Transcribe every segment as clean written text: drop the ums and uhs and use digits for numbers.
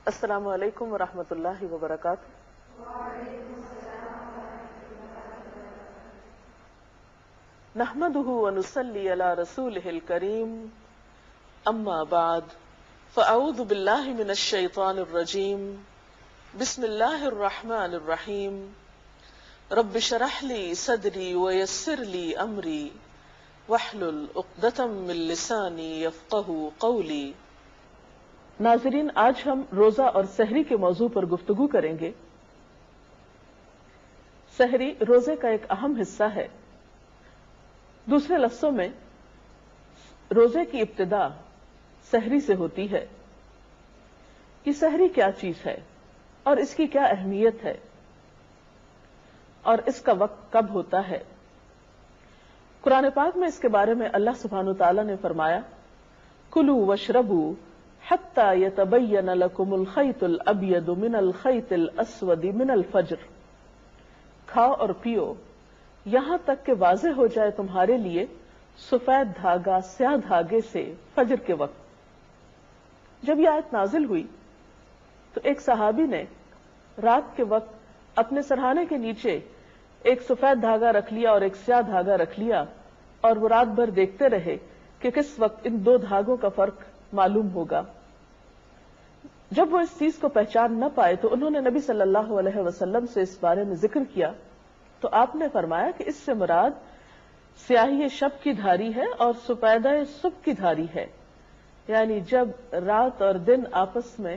السلام علیکم ورحمۃ اللہ وبرکاتہ۔ نحمده ونصلی علی رسولہ الکریم، اما بعد فاعوذ باللہ من الشیطان الرجیم، بسم اللہ الرحمن الرحیم، رب اشرح لی صدری ویسر لی امری واحلل عقدۃ من لسانی یفقہوا قولی۔ ناظرین، آج ہم روزہ اور سحری کے موضوع پر گفتگو کریں گے۔ سحری روزے کا ایک اہم حصہ ہے۔ دوسرے لفظوں میں روزے کی ابتدا سحری سے ہوتی ہے۔ یہ سحری کیا چیز ہے اور اس کی کیا اہمیت ہے اور اس کا وقت کب ہوتا ہے؟ قرآن پاک میں اس کے بارے میں اللہ سبحانہ وتعالی نے فرمایا، کلوا واشربوا حتی یتبین لکم الخیط الابیض من الخیط الاسود من الفجر، کھاؤ اور پیو یہاں تک کہ واضح ہو جائے تمہارے لیے سفید دھاگا سیاہ دھاگے سے فجر کے وقت۔ جب یہ آیت نازل ہوئی تو ایک صحابی نے رات کے وقت اپنے سرہانے کے نیچے ایک سفید دھاگا رکھ لیا اور ایک سیاہ دھاگا رکھ لیا، اور وہ رات بھر دیکھتے رہے کہ کس وقت ان دو دھاگوں کا فرق معلوم ہوگا۔ جب وہ اس چیز کو پہچان نہ پائے تو انہوں نے نبی صلی اللہ علیہ وسلم سے اس بارے میں ذکر کیا، تو آپ نے فرمایا کہ اس سے مراد سیاہی شب کی دھاری ہے اور سفیدہ صبح کی دھاری ہے، یعنی جب رات اور دن آپس میں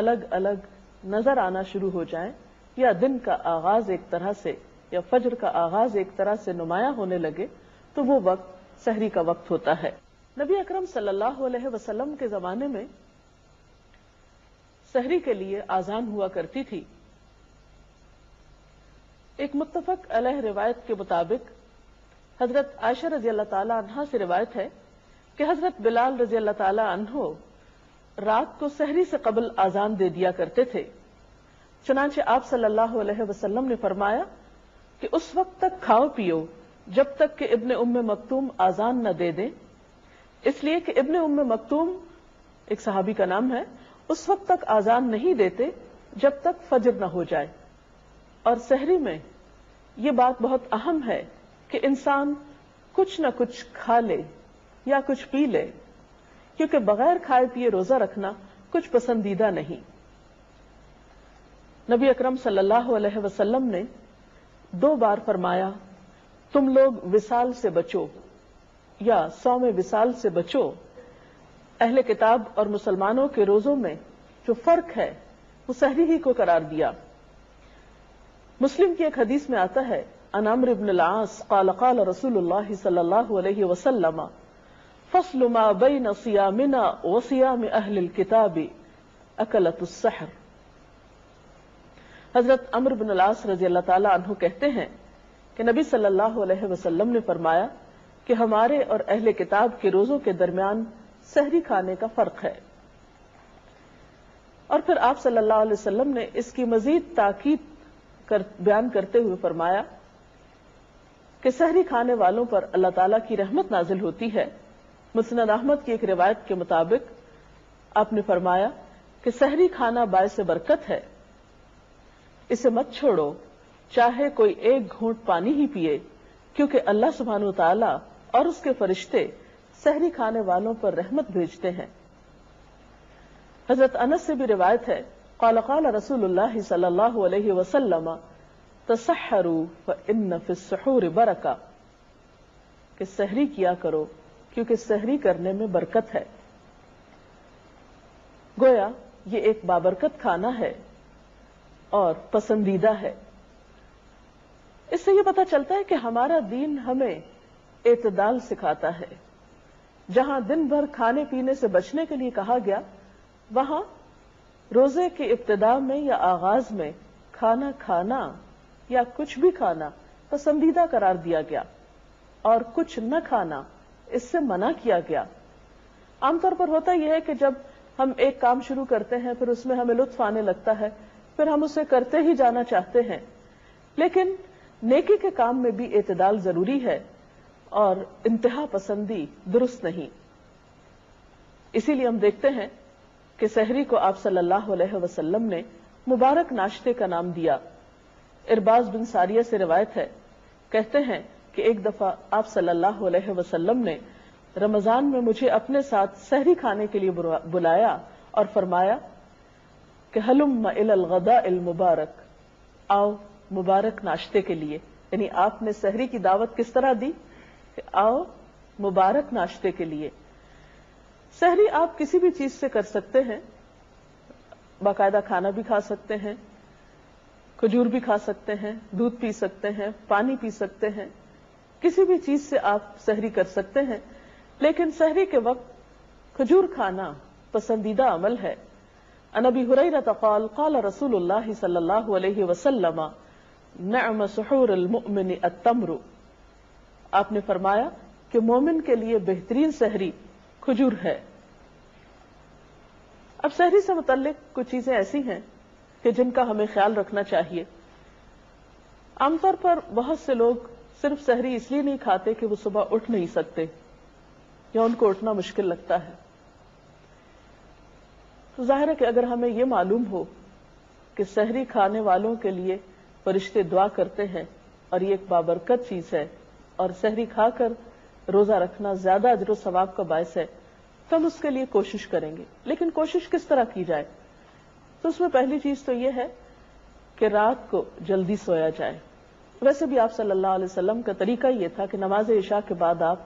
الگ الگ نظر آنا شروع ہو جائیں، یا دن کا آغاز ایک طرح سے یا فجر کا آغاز ایک طرح سے نمایاں ہونے لگے، تو وہ وقت سحری کا وقت ہوتا ہے۔ نبی اکرم صلی اللہ علیہ وسلم کے زمانے میں سحری کے لیے آذان ہوا کرتی تھی۔ ایک متفق علیہ روایت کے مطابق حضرت عائشہ رضی اللہ تعالی عنہا سے روایت ہے کہ حضرت بلال رضی اللہ تعالی عنہ رات کو سحری سے قبل آذان دے دیا کرتے تھے۔ چنانچہ آپ صلی اللہ علیہ وسلم نے فرمایا کہ اس وقت تک کھاؤ پیو جب تک کہ ابن ام مکتوم آذان نہ دے دیں، اس لیے کہ ابن ام مکتوم ایک صحابی کا نام ہے، اس وقت تک آذان نہیں دیتے جب تک فجر نہ ہو جائے۔ اور سحری میں یہ بات بہت اہم ہے کہ انسان کچھ نہ کچھ کھا لے یا کچھ پی لے، کیونکہ بغیر کھائے پیے روزہ رکھنا کچھ پسندیدہ نہیں۔ نبی اکرم صلی اللہ علیہ وسلم نے 2 بار فرمایا، تم لوگ وصال سے بچو یا صوم وصال سے بچو۔ اہل کتاب اور مسلمانوں کے روزوں میں جو فرق ہے وہ سحری ہی کو قرار دیا۔ مسلم کی ایک حدیث میں آتا ہے، عن عمرو بن العاص قال قال رسول اللہ صلی اللہ علیہ وسلم فصل ما بین صیامنا وصیام اہل الکتاب اکلۃ السحر۔ حضرت عمرو بن العاص رضی اللہ تعالی عنہ کہتے ہیں کہ نبی صلی اللہ علیہ وسلم نے فرمایا کہ ہمارے اور اہل کتاب کے روزوں کے درمیان سحری کھانے کا فرق ہے۔ اور پھر آپ صلی اللہ علیہ وسلم نے اس کی مزید تاکید بیان کرتے ہوئے فرمایا کہ سحری کھانے والوں پر اللہ تعالیٰ کی رحمت نازل ہوتی ہے۔ مسند احمد کی ایک روایت کے مطابق آپ نے فرمایا کہ سحری کھانا باعث برکت ہے، اسے مت چھوڑو چاہے کوئی ایک گھونٹ پانی ہی پیے، کیونکہ اللہ سبحانہ وتعالی اور اس کے فرشتے سحری کھانے والوں پر رحمت بھیجتے ہیں۔ حضرت انس سے بھی روایت ہے، قال قال رسول اللہ صلی اللہ علیہ وسلم تسحروا فإن فی السحور برکہ، کہ سحری کیا کرو کیونکہ سحری کرنے میں برکت ہے۔ گویا یہ ایک بابرکت کھانا ہے اور پسندیدہ ہے۔ اس سے یہ پتہ چلتا ہے کہ ہمارا دین ہمیں اعتدال سکھاتا ہے۔ جہاں دن بھر کھانے پینے سے بچنے کے لیے کہا گیا، وہاں روزے کے ابتدا میں یا آغاز میں کھانا کھانا یا کچھ بھی کھانا پسندیدہ قرار دیا گیا، اور کچھ نہ کھانا اس سے منع کیا گیا۔ عام طور پر ہوتا یہ ہے کہ جب ہم ایک کام شروع کرتے ہیں پھر اس میں ہمیں لطف آنے لگتا ہے، پھر ہم اسے کرتے ہی جانا چاہتے ہیں، لیکن نیکی کے کام میں بھی اعتدال ضروری ہے اور انتہا پسندی درست نہیں۔ اسی لیے ہم دیکھتے ہیں کہ سحری کو آپ صلی اللہ علیہ وسلم نے مبارک ناشتے کا نام دیا۔ ارباز بن ساریہ سے روایت ہے، کہتے ہیں کہ ایک دفعہ آپ صلی اللہ علیہ وسلم نے رمضان میں مجھے اپنے ساتھ سحری کھانے کے لیے بلایا اور فرمایا کہ ہلم الی الغداء المبارک، آؤ مبارک ناشتے کے لیے۔ یعنی آپ نے سحری کی دعوت کس طرح دی کہ آؤ مبارک ناشتے کے لیے۔ سحری آپ کسی بھی چیز سے کر سکتے ہیں، باقاعدہ کھانا بھی کھا سکتے ہیں، کھجور بھی کھا سکتے ہیں، دودھ پی سکتے ہیں، پانی پی سکتے ہیں، کسی بھی چیز سے آپ سحری کر سکتے ہیں، لیکن سحری کے وقت کھجور کھانا پسندیدہ عمل ہے۔ عن ابی ہریرہ قال قال رسول اللہ صلی اللہ علیہ وسلم نعم سحور المؤمن التمر، آپ نے فرمایا کہ مومن کے لیے بہترین سحری کھجور ہے۔ اب سحری سے متعلق کچھ چیزیں ایسی ہیں کہ جن کا ہمیں خیال رکھنا چاہیے۔ عام طور پر بہت سے لوگ صرف سحری اس لیے نہیں کھاتے کہ وہ صبح اٹھ نہیں سکتے یا ان کو اٹھنا مشکل لگتا ہے۔ تو ظاہر ہے کہ اگر ہمیں یہ معلوم ہو کہ سحری کھانے والوں کے لیے فرشتے دعا کرتے ہیں اور یہ ایک بابرکت چیز ہے اور سحری کھا کر روزہ رکھنا زیادہ اجر و ثواب کا باعث ہے، تو ہم اس کے لیے کوشش کریں گے۔ لیکن کوشش کس طرح کی جائے؟ تو اس میں پہلی چیز تو یہ ہے کہ رات کو جلدی سویا جائے۔ ویسے بھی آپ صلی اللہ علیہ وسلم کا طریقہ یہ تھا کہ نماز عشاء کے بعد آپ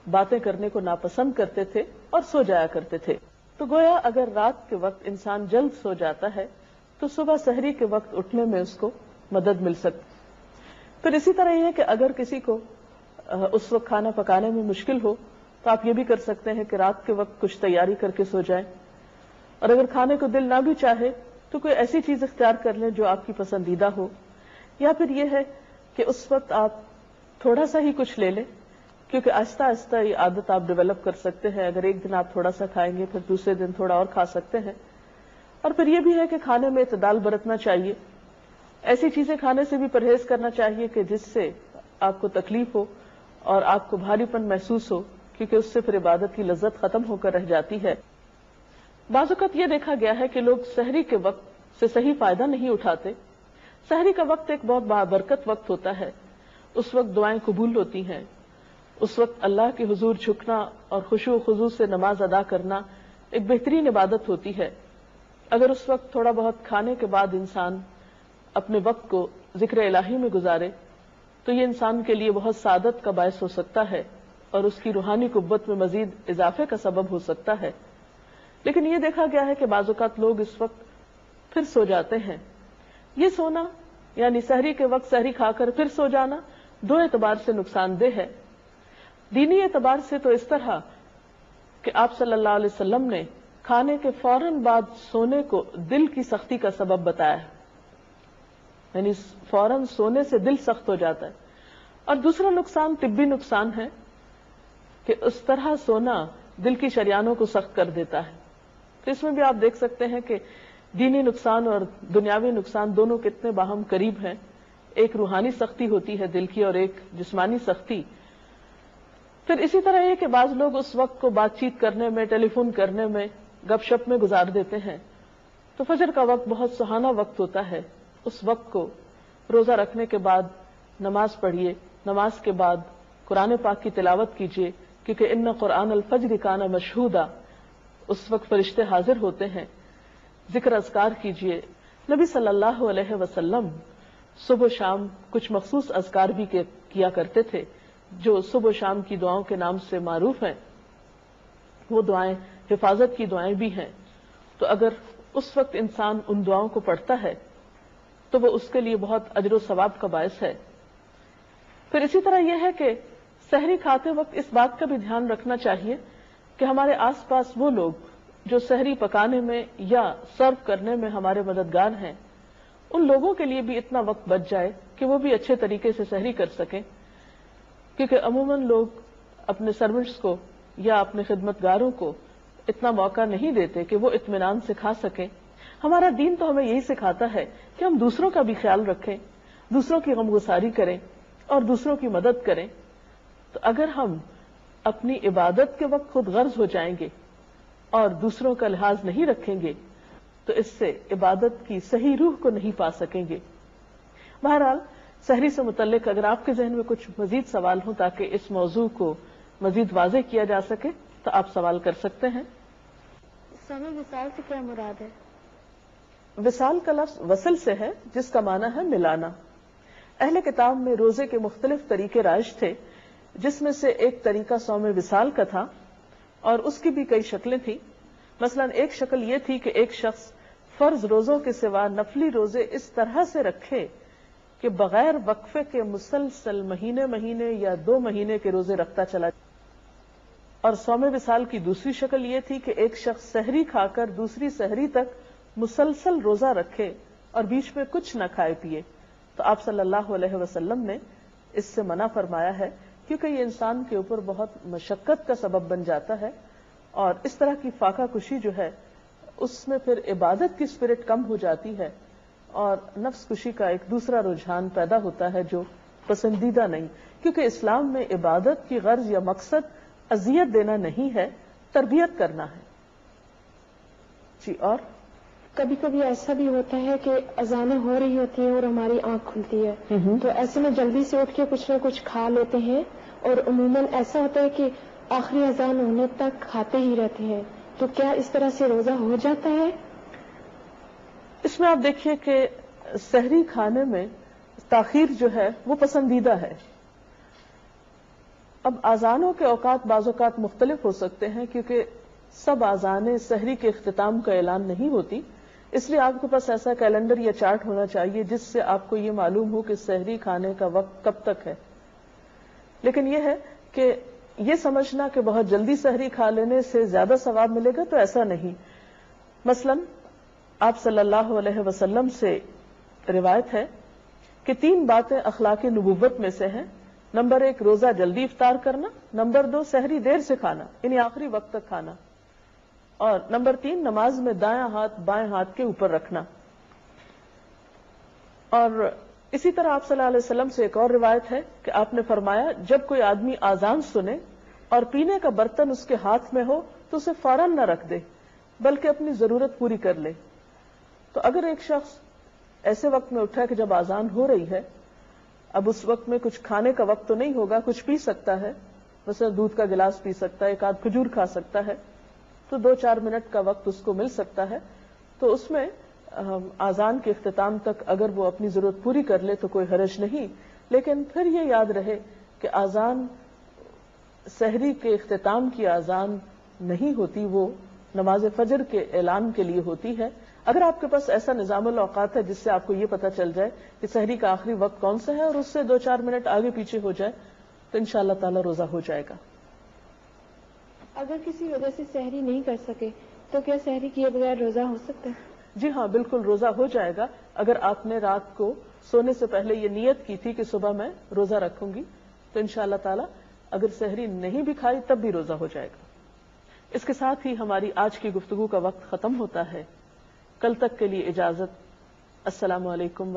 باتیں کرنے کو ناپسند کرتے تھے اور سو جایا کرتے تھے۔ تو گویا اگر رات کے وقت انسان جلد سو جاتا ہے تو صبح سحری کے وقت اٹھنے میں اس کو مدد مل سکتی۔ پھر اسی طرح یہ ہے کہ اگر کسی کو اس وقت کھانا پکانے میں مشکل ہو تو آپ یہ بھی کر سکتے ہیں کہ رات کے وقت کچھ تیاری کر کے سو جائیں، اور اگر کھانے کو دل نہ بھی چاہے تو کوئی ایسی چیز اختیار کر لیں جو آپ کی پسندیدہ ہو، یا پھر یہ ہے کہ اس وقت آپ تھوڑا سا ہی کچھ لے لیں، کیونکہ آہستہ آہستہ یہ عادت آپ ڈیولپ کر سکتے ہیں۔ اگر ایک دن آپ تھوڑا سا کھائیں گے پھر دوسرے دن تھوڑا اور کھا سکتے ہیں۔ اور پھر یہ بھی ہے کہ کھانے میں اعتدال برتنا چاہیے، ایسی چیزیں کھانے سے بھی پرہیز کرنا چاہیے کہ جس سے آپ کو تکلیف ہو اور آپ کو بھاری پن محسوس ہو، کیونکہ اس سے پھر عبادت کی لذت ختم ہو کر رہ جاتی ہے۔ بعض اوقات یہ دیکھا گیا ہے کہ لوگ سحری کے وقت سے صحیح فائدہ نہیں اٹھاتے۔ سحری کا وقت ایک بہت بابرکت وقت ہوتا ہے، اس وقت دعائیں قبول ہوتی ہیں، اس وقت اللہ کے حضور جھکنا اور خشوع و خضوع سے نماز ادا کرنا ایک بہترین عبادت ہوتی ہے۔ اگر اس وقت تھوڑا بہت کھانے کے بعد انسان اپنے وقت کو ذکر الہی میں گزارے تو یہ انسان کے لیے بہت سعادت کا باعث ہو سکتا ہے اور اس کی روحانی قوت میں مزید اضافے کا سبب ہو سکتا ہے۔ لیکن یہ دیکھا گیا ہے کہ بعض اوقات لوگ اس وقت پھر سو جاتے ہیں۔ یہ سونا یعنی سحری کے وقت سحری کھا کر پھر سو جانا دو اعتبار سے نقصان دہ ہے۔ دینی اعتبار سے تو اس طرح کہ آپ صلی اللہ علیہ وسلم نے کھانے کے فوراً بعد سونے کو دل کی سختی کا سبب بتایا ہے، یعنی فوراً سونے سے دل سخت ہو جاتا ہے۔ اور دوسرا نقصان طبی نقصان ہے کہ اس طرح سونا دل کی شریانوں کو سخت کر دیتا ہے۔ تو اس میں بھی آپ دیکھ سکتے ہیں کہ دینی نقصان اور دنیاوی نقصان دونوں کتنے باہم قریب ہیں۔ ایک روحانی سختی ہوتی ہے دل کی اور ایک جسمانی سختی۔ پھر اسی طرح یہ کہ بعض لوگ اس وقت کو بات چیت کرنے میں، ٹیلی فون کرنے میں، گپ شپ میں گزار دیتے ہیں۔ تو فجر کا وقت بہت سہانا وقت ہوتا ہے، اس وقت کو روزہ رکھنے کے بعد نماز پڑھیے، نماز کے بعد قرآن پاک کی تلاوت کیجیے، کیونکہ ان قرآن الفجر کان مشہودا، اس وقت فرشتے حاضر ہوتے ہیں۔ ذکر اذکار کیجیے۔ نبی صلی اللہ علیہ وسلم صبح و شام کچھ مخصوص اذکار بھی کیا کرتے تھے جو صبح و شام کی دعاؤں کے نام سے معروف ہیں۔ وہ دعائیں حفاظت کی دعائیں بھی ہیں، تو اگر اس وقت انسان ان دعاؤں کو پڑھتا ہے تو وہ اس کے لیے بہت اجر و ثواب کا باعث ہے۔ پھر اسی طرح یہ ہے کہ سحری کھاتے وقت اس بات کا بھی دھیان رکھنا چاہیے کہ ہمارے آس پاس وہ لوگ جو سحری پکانے میں یا سرو کرنے میں ہمارے مددگار ہیں، ان لوگوں کے لیے بھی اتنا وقت بچ جائے کہ وہ بھی اچھے طریقے سے سحری کر سکیں، کیونکہ عموماً لوگ اپنے سرونٹس کو یا اپنے خدمتگاروں کو اتنا موقع نہیں دیتے کہ وہ اطمینان سے کھا سکیں۔ ہمارا دین تو ہمیں یہی سکھاتا ہے کہ ہم دوسروں کا بھی خیال رکھیں، دوسروں کی غمگساری کریں اور دوسروں کی مدد کریں۔ تو اگر ہم اپنی عبادت کے وقت خود غرض ہو جائیں گے اور دوسروں کا لحاظ نہیں رکھیں گے تو اس سے عبادت کی صحیح روح کو نہیں پا سکیں گے۔ بہرحال سحری سے متعلق اگر آپ کے ذہن میں کچھ مزید سوال ہوں تاکہ اس موضوع کو مزید واضح کیا جا سکے تو آپ سوال کر سکتے ہیں۔ سامع وصال سے کیا مراد ہے؟ وصال کا لفظ وصل سے ہے جس کا معنی ہے ملانا۔ اہل کتاب میں روزے کے مختلف طریقے رائج تھے، جس میں سے ایک طریقہ صوم وصال کا تھا اور اس کی بھی کئی شکلیں تھیں۔ مثلا ایک شکل یہ تھی کہ ایک شخص فرض روزوں کے سوا نفلی روزے اس طرح سے رکھے کہ بغیر وقفے کے مسلسل مہینے یا 2 مہینے کے روزے رکھتا چلا جائے۔ اور صوم وصال کی دوسری شکل یہ تھی کہ ایک شخص سحری کھا کر دوسری سحری تک مسلسل روزہ رکھے اور بیچ میں کچھ نہ کھائے پیے۔ تو آپ صلی اللہ علیہ وسلم نے اس سے منع فرمایا ہے کیونکہ یہ انسان کے اوپر بہت مشقت کا سبب بن جاتا ہے، اور اس طرح کی فاقہ کشی جو ہے اس میں پھر عبادت کی سپرٹ کم ہو جاتی ہے اور نفس کشی کا ایک دوسرا رجحان پیدا ہوتا ہے جو پسندیدہ نہیں، کیونکہ اسلام میں عبادت کی غرض یا مقصد اذیت دینا نہیں ہے، تربیت کرنا ہے۔ جی، اور کبھی کبھی ایسا بھی ہوتا ہے کہ اذانیں ہو رہی ہوتی ہیں اور ہماری آنکھ کھلتی ہے، تو ایسے میں جلدی سے اٹھ کے کچھ نہ کچھ کھا لیتے ہیں، اور عموماً ایسا ہوتا ہے کہ آخری اذان ہونے تک کھاتے ہی رہتے ہیں، تو کیا اس طرح سے روزہ ہو جاتا ہے؟ اس میں آپ دیکھیے کہ سحری کھانے میں تاخیر جو ہے وہ پسندیدہ ہے۔ اب آذانوں کے اوقات بعض اوقات مختلف ہو سکتے ہیں کیونکہ سب آذانیں سحری کے اختتام کا اعلان نہیں ہوتی، اس لیے آپ کے پاس ایسا کیلنڈر یا چارٹ ہونا چاہیے جس سے آپ کو یہ معلوم ہو کہ سحری کھانے کا وقت کب تک ہے۔ لیکن یہ ہے کہ یہ سمجھنا کہ بہت جلدی سحری کھا لینے سے زیادہ ثواب ملے گا تو ایسا نہیں۔ مثلا آپ صلی اللہ علیہ وسلم سے روایت ہے کہ 3 باتیں اخلاق نبوت میں سے ہیں۔ نمبر 1 روزہ جلدی افطار کرنا، نمبر 2 سحری دیر سے کھانا یعنی آخری وقت تک کھانا، اور نمبر 3 نماز میں دایاں ہاتھ بائیں ہاتھ کے اوپر رکھنا۔ اور اسی طرح آپ صلی اللہ علیہ وسلم سے ایک اور روایت ہے کہ آپ نے فرمایا جب کوئی آدمی آذان سنے اور پینے کا برتن اس کے ہاتھ میں ہو تو اسے فوراً نہ رکھ دے بلکہ اپنی ضرورت پوری کر لے۔ تو اگر ایک شخص ایسے وقت میں اٹھا کہ جب آذان ہو رہی ہے، اب اس وقت میں کچھ کھانے کا وقت تو نہیں ہوگا، کچھ پی سکتا ہے، مثلا دودھ کا گلاس پی سکتا ہے، 1 آدھ کھجور کھا سکتا ہے، تو 2-4 منٹ کا وقت اس کو مل سکتا ہے، تو اس میں آذان کے اختتام تک اگر وہ اپنی ضرورت پوری کر لے تو کوئی حرج نہیں۔ لیکن پھر یہ یاد رہے کہ آذان سحری کے اختتام کی آذان نہیں ہوتی، وہ نماز فجر کے اعلان کے لیے ہوتی ہے۔ اگر آپ کے پاس ایسا نظام الاوقات ہے جس سے آپ کو یہ پتا چل جائے کہ سحری کا آخری وقت کون سا ہے اور اس سے 2-4 منٹ آگے پیچھے ہو جائے تو انشاءاللہ تعالی روزہ ہو جائے گا۔ اگر کسی وجہ سے سحری نہیں کر سکے تو کیا سحری کیے بغیر روزہ ہو سکتا ہے؟ جی ہاں، بالکل روزہ ہو جائے گا اگر آپ نے رات کو سونے سے پہلے یہ نیت کی تھی کہ صبح میں روزہ رکھوں گی تو انشاءاللہ تعالی اگر سحری نہیں بھی کھائی تب بھی روزہ ہو جائے گا۔ اس کے ساتھ ہی ہماری آج کی گفتگو کا وقت ختم ہوتا ہے۔ کل تک کے لیے اجازت۔ السلام علیکم